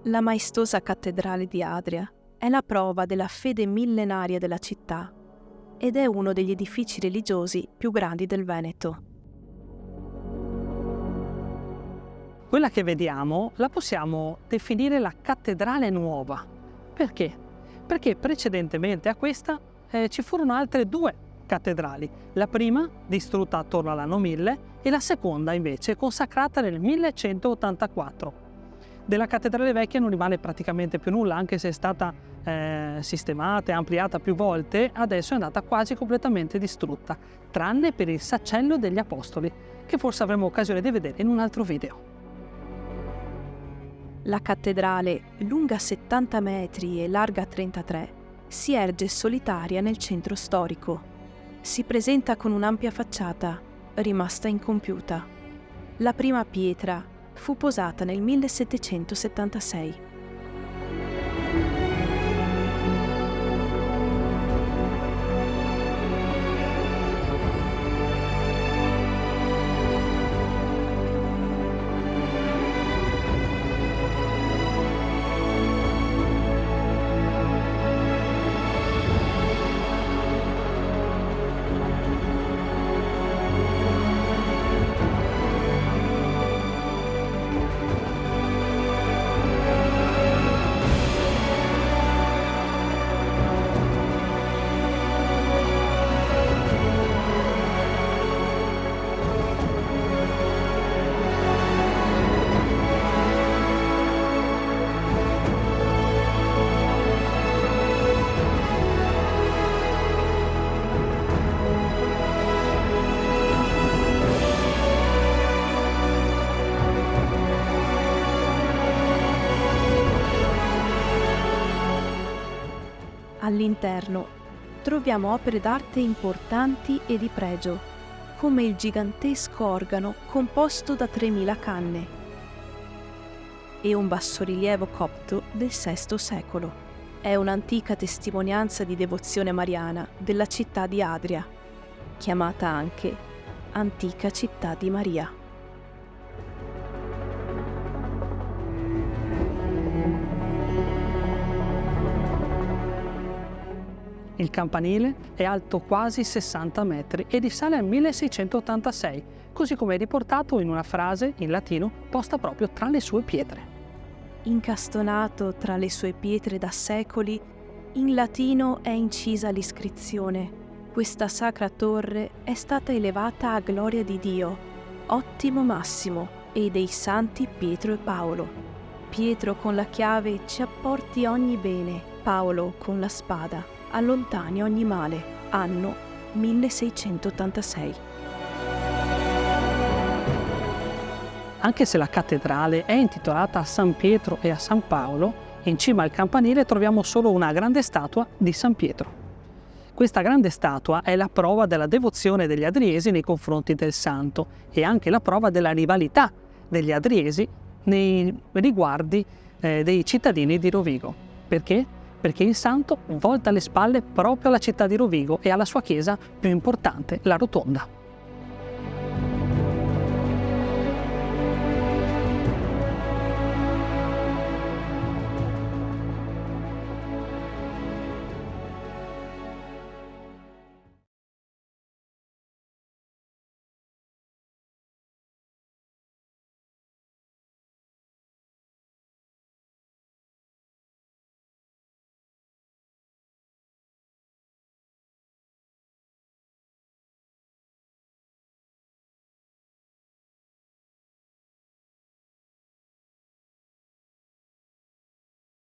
La maestosa cattedrale di Adria è la prova della fede millenaria della città ed è uno degli edifici religiosi più grandi del Veneto. Quella che vediamo la possiamo definire la cattedrale nuova. Perché? Perché precedentemente a questa ci furono altre due cattedrali. La prima distrutta attorno all'anno 1000 e la seconda invece consacrata nel 1184. Della cattedrale vecchia non rimane praticamente più nulla, anche se è stata sistemata e ampliata più volte, adesso è andata quasi completamente distrutta, tranne per il Saccello degli Apostoli, che forse avremo occasione di vedere in un altro video. La cattedrale, lunga 70 metri e larga 33, si erge solitaria nel centro storico. Si presenta con un'ampia facciata, rimasta incompiuta. La prima pietra fu posata nel 1776. All'interno troviamo opere d'arte importanti e di pregio, come il gigantesco organo composto da 3000 canne e un bassorilievo copto del VI secolo. È un'antica testimonianza di devozione mariana della città di Adria, chiamata anche Antica Città di Maria. Il campanile è alto quasi 60 metri e risale al 1686, così come è riportato in una frase in latino posta proprio tra le sue pietre. Incastonato tra le sue pietre da secoli, in latino è incisa l'iscrizione: questa sacra torre è stata elevata a gloria di Dio, ottimo Massimo, e dei santi Pietro e Paolo. Pietro con la chiave ci apporti ogni bene, Paolo con la spada allontani ogni male. Anno 1686. Anche se la cattedrale è intitolata a San Pietro e a San Paolo, in cima al campanile troviamo solo una grande statua di San Pietro. Questa grande statua è la prova della devozione degli adriesi nei confronti del santo e anche la prova della rivalità degli adriesi nei riguardi dei cittadini di Rovigo. Perché? Perché il santo volta le spalle proprio alla città di Rovigo e alla sua chiesa più importante, la Rotonda.